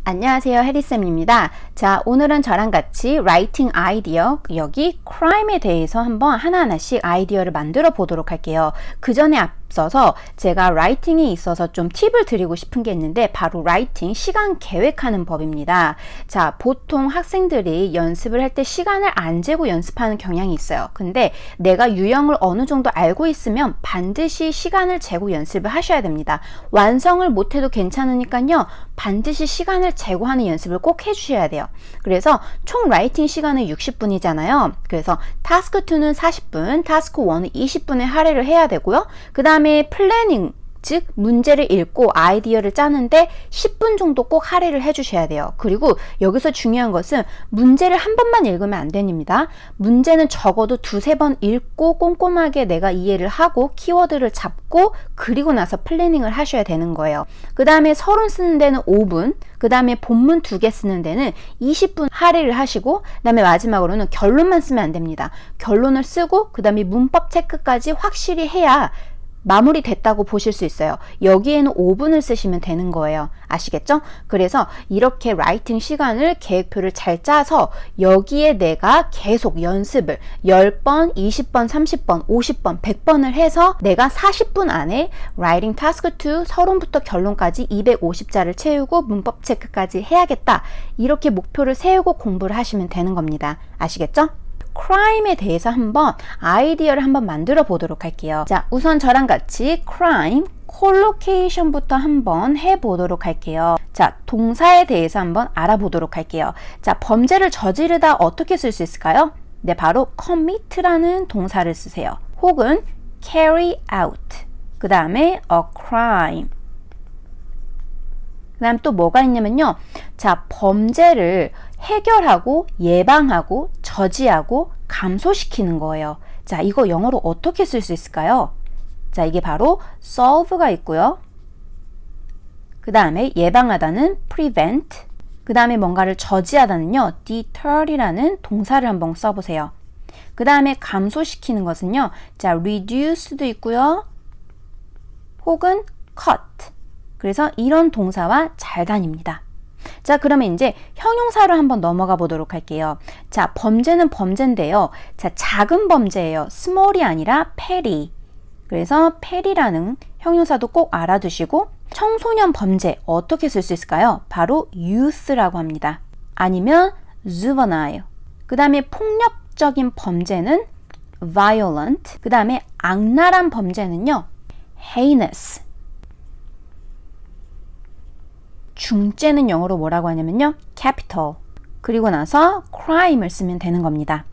안녕하세요, 해리쌤입니다. 자, 오늘은 저랑 같이 라이팅 아이디어, 여기 crime에 대해서 한번 하나하나씩 아이디어를 만들어 보도록 할게요. 그 전에 앞서서 제가 라이팅에 있어서 좀 팁을 드리고 싶은 게 있는데 바로 라이팅, 시간 계획하는 법입니다. 자, 보통 학생들이 연습을 할 때 시간을 안 재고 연습하는 경향이 있어요. 근데 내가 유형을 어느 정도 알고 있으면 반드시 시간을 재고 연습을 하셔야 됩니다. 완성을 못해도 괜찮으니까요. 반드시 시간을 재고 하는 연습을 꼭 해주셔야 돼요. 그래서 총 라이팅 시간은 60분이잖아요. 그래서 타스크 2는 40분, 타스크 1은 20분에 할애를 해야 되고요. 그 다음에 플래닝, 즉 문제를 읽고 아이디어를 짜는데 10분 정도 꼭 할애를 해주셔야 돼요. 그리고 여기서 중요한 것은 문제를 한 번만 읽으면 안 됩니다. 문제는 적어도 두세 번 읽고 꼼꼼하게 내가 이해를 하고 키워드를 잡고 그리고 나서 플래닝을 하셔야 되는 거예요. 그 다음에 서론 쓰는 데는 5분, 그 다음에 본문 2개 쓰는 데는 20분 할애를 하시고, 그 다음에 마지막으로는 결론만 쓰면 안 됩니다. 결론을 쓰고 그 다음에 문법 체크까지 확실히 해야 마무리 됐다고 보실 수 있어요. 여기에는 5분을 쓰시면 되는 거예요. 아시겠죠? 그래서 이렇게 라이팅 시간을 계획표를 잘 짜서 여기에 내가 계속 연습을 10번, 20번, 30번, 50번, 100번을 해서 내가 40분 안에 라이팅 타스크 2 서론부터 결론까지 250자를 채우고 문법 체크까지 해야겠다. 이렇게 목표를 세우고 공부를 하시면 되는 겁니다. 아시겠죠? crime에 대해서 한번 아이디어를 한번 만들어 보도록 할게요. 자, 우선 저랑 같이 crime 콜로케이션부터 한번 해보도록 할게요. 자, 동사에 대해서 한번 알아보도록 할게요. 자, 범죄를 저지르다 어떻게 쓸 수 있을까요? 네, 바로 commit라는 동사를 쓰세요. 혹은 carry out, 그 다음에 a crime. 그 다음 또 뭐가 있냐면요. 자, 범죄를 해결하고 예방하고 저지하고 감소시키는 거예요. 자, 이거 영어로 어떻게 쓸 수 있을까요? 자, 이게 바로 solve가 있고요. 그 다음에 예방하다는 prevent, 그 다음에 뭔가를 저지하다는요, deter이라는 동사를 한번 써보세요. 그 다음에 감소시키는 것은요, 자, reduce도 있고요. 혹은 cut. 그래서 이런 동사와 잘 다닙니다. 자, 그러면 이제 형용사로 한번 넘어가 보도록 할게요. 자, 범죄는 범죄인데요. 자, 작은 범죄예요. small이 아니라 petty. 그래서 petty라는 형용사도 꼭 알아두시고, 청소년 범죄 어떻게 쓸 수 있을까요? 바로 youth라고 합니다. 아니면 juvenile. 그 다음에 폭력적인 범죄는 violent. 그 다음에 악랄한 범죄는요, heinous. 중죄는 영어로 뭐라고 하냐면요, capital. 그리고 나서 crime을 쓰면 되는 겁니다.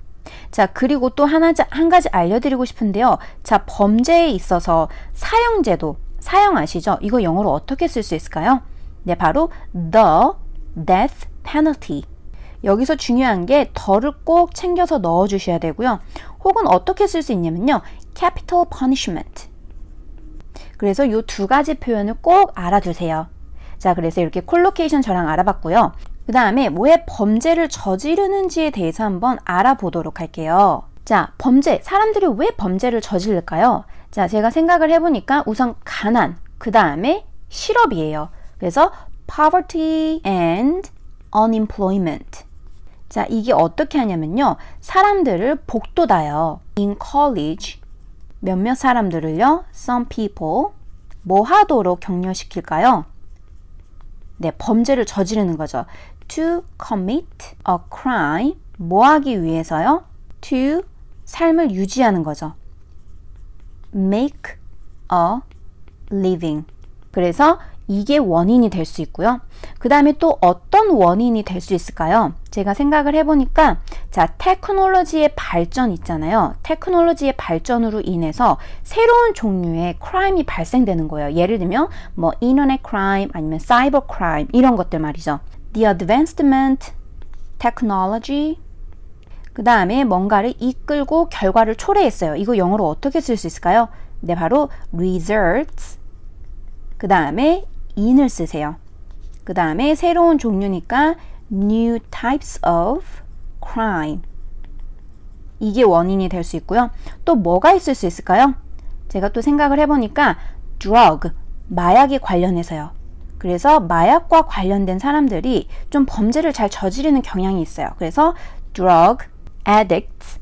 자, 그리고 또 한 가지 알려드리고 싶은데요. 자, 범죄에 있어서 사형제도, 사형 아시죠? 이거 영어로 어떻게 쓸 수 있을까요? 네, 바로 the death penalty. 여기서 중요한 게 더를 꼭 챙겨서 넣어주셔야 되고요. 혹은 어떻게 쓸 수 있냐면요, capital punishment. 그래서 이 두 가지 표현을 꼭 알아두세요. 자, 그래서 이렇게 콜로케이션 저랑 알아봤고요. 그 다음에 왜 범죄를 저지르는지에 대해서 한번 알아보도록 할게요. 자, 범죄, 사람들이 왜 범죄를 저지를까요? 자, 제가 생각을 해보니까 우선 가난, 그 다음에 실업이에요. 그래서 poverty and unemployment. 자, 이게 어떻게 하냐면요, 사람들을 복돋아요. in college, 몇몇 사람들을요, some people, 뭐 하도록 격려시킬까요? 네, 범죄를 저지르는 거죠. To commit a crime, 뭐 하기 위해서요? To, 삶을 유지하는 거죠. Make a living. 그래서 이게 원인이 될 수 있고요. 그 다음에 또 어떤 원인이 될 수 있을까요? 제가 생각을 해보니까, 자, 테크놀로지의 발전 있잖아요. 테크놀로지의 발전으로 인해서 새로운 종류의 크라임이 발생되는 거예요. 예를 들면 뭐 인터넷 크라임 아니면 사이버 크라임 이런 것들 말이죠. The advancement technology. 그 다음에 뭔가를 이끌고 결과를 초래했어요. 이거 영어로 어떻게 쓸 수 있을까요? 네, 바로 results. 그 다음에 in을 쓰세요. 그 다음에 새로운 종류니까 new types of crime. 이게 원인이 될 수 있고요. 또 뭐가 있을 수 있을까요? 제가 또 생각을 해보니까 drug, 마약에 관련해서요. 그래서 마약과 관련된 사람들이 좀 범죄를 잘 저지르는 경향이 있어요. 그래서 drug addicts,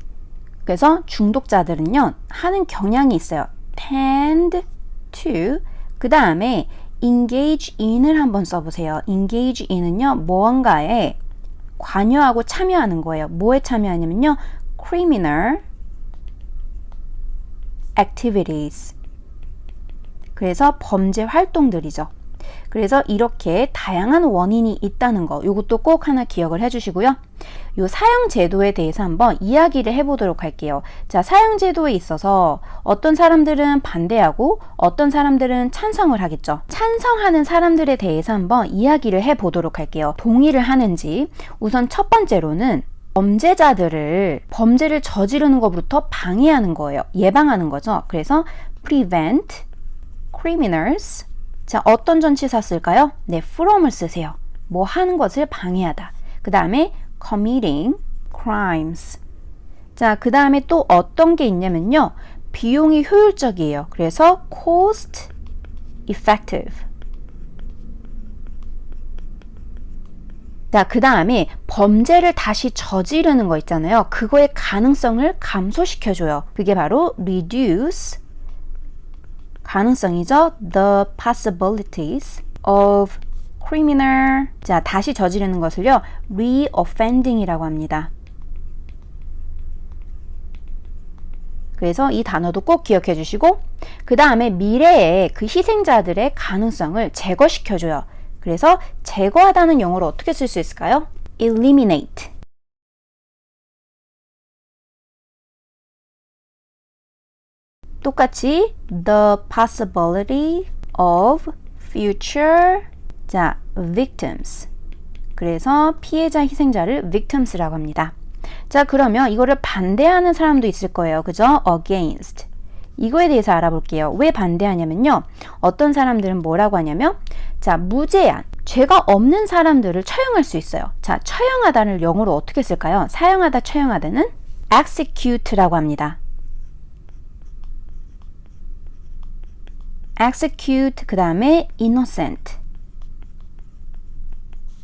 그래서 중독자들은요 하는 경향이 있어요. tend to, 그 다음에 engage in을 한번 써보세요. engage in은요 무언가에 관여하고 참여하는 거예요. 뭐에 참여하냐면요 criminal activities, 그래서 범죄 활동들이죠. 그래서 이렇게 다양한 원인이 있다는 거, 이것도 꼭 하나 기억을 해주시고요. 이 사형제도에 대해서 한번 이야기를 해보도록 할게요. 자, 사형제도에 있어서 어떤 사람들은 반대하고 어떤 사람들은 찬성을 하겠죠. 찬성하는 사람들에 대해서 한번 이야기를 해보도록 할게요. 동의를 하는지. 우선 첫 번째로는 범죄자들을 범죄를 저지르는 것부터 방해하는 거예요. 예방하는 거죠. 그래서 prevent criminals. 자, 어떤 전치사 쓸까요? 네, from을 쓰세요. 뭐 하는 것을 방해하다. 그 다음에 committing crimes. 자, 그 다음에 또 어떤 게 있냐면요. 비용이 효율적이에요. 그래서 cost effective. 자, 그 다음에 범죄를 다시 저지르는 거 있잖아요. 그거의 가능성을 감소시켜줘요. 그게 바로 reduce, 가능성이죠. The possibilities of criminal. 자, 다시 저지르는 것을요. reoffending이라고 합니다. 그래서 이 단어도 꼭 기억해 주시고, 그 다음에 미래의 그 희생자들의 가능성을 제거시켜줘요. 그래서 제거하다는 용어로 어떻게 쓸 수 있을까요? eliminate. 똑같이 the possibility of future, 자, victims. 그래서 피해자, 희생자를 victims라고 합니다. 자, 그러면 이거를 반대하는 사람도 있을 거예요. 그죠? against. 이거에 대해서 알아볼게요. 왜 반대하냐면요. 어떤 사람들은 뭐라고 하냐면, 자, 무제한, 죄가 없는 사람들을 처형할 수 있어요. 자, 처형하다를 영어로 어떻게 쓸까요? 사형하다, 처형하다는 execute라고 합니다. execute, 그 다음에 innocent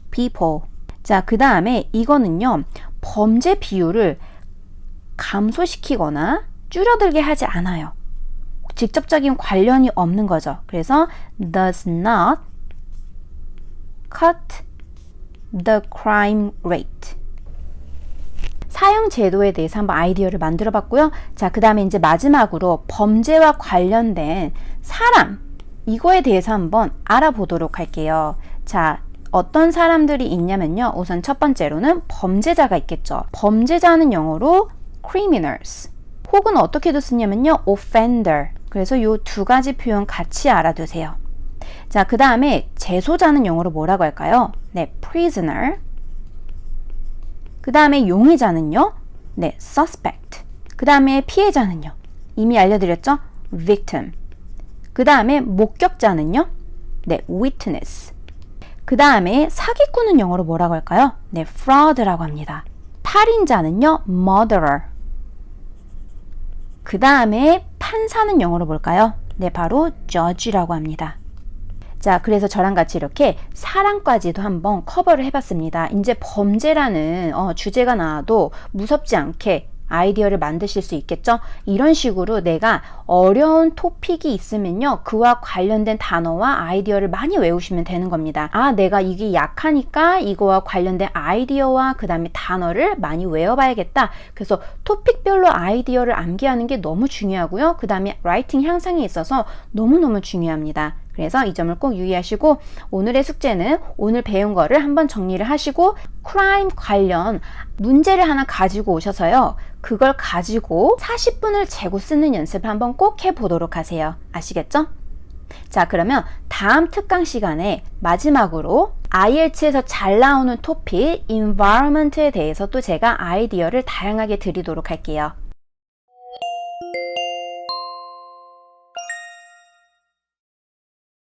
people. 자, 그 다음에 이거는요, 범죄 비율을 감소시키거나 줄어들게 하지 않아요. 직접적인 관련이 없는 거죠. 그래서 does not cut the crime rate. 사형 제도에 대해서 한번 아이디어를 만들어 봤고요. 자, 그 다음에 이제 마지막으로 범죄와 관련된 사람, 이거에 대해서 한번 알아보도록 할게요. 자, 어떤 사람들이 있냐면요. 우선 첫 번째로는 범죄자가 있겠죠. 범죄자는 영어로 criminals, 혹은 어떻게도 쓰냐면요. offender. 그래서 이 두 가지 표현 같이 알아두세요. 자, 그 다음에 재소자는 영어로 뭐라고 할까요? 네, prisoner. 그 다음에 용의자는요? 네, suspect. 그 다음에 피해자는요? 이미 알려드렸죠? victim. 그 다음에 목격자는요? 네, witness. 그 다음에 사기꾼은 영어로 뭐라고 할까요? 네, fraud라고 합니다. 살인자는요? murderer. 그 다음에 판사는 영어로 뭘까요? 네, 바로 judge라고 합니다. 자, 그래서 저랑 같이 이렇게 사랑까지도 한번 커버를 해봤습니다. 이제 범죄라는 주제가 나와도 무섭지 않게 아이디어를 만드실 수 있겠죠? 이런 식으로 내가 어려운 토픽이 있으면요, 그와 관련된 단어와 아이디어를 많이 외우시면 되는 겁니다. 아, 내가 이게 약하니까 이거와 관련된 아이디어와 그 다음에 단어를 많이 외워봐야겠다. 그래서 토픽별로 아이디어를 암기하는 게 너무 중요하고요. 그 다음에 라이팅 향상에 있어서 너무너무 중요합니다. 그래서 이 점을 꼭 유의하시고, 오늘의 숙제는 오늘 배운 거를 한번 정리를 하시고 크라임 관련 문제를 하나 가지고 오셔서요, 그걸 가지고 40분을 재고 쓰는 연습을 한번 꼭 해보도록 하세요. 아시겠죠? 자, 그러면 다음 특강 시간에 마지막으로 IELTS에서 잘 나오는 토픽 environment에 대해서 또 제가 아이디어를 다양하게 드리도록 할게요.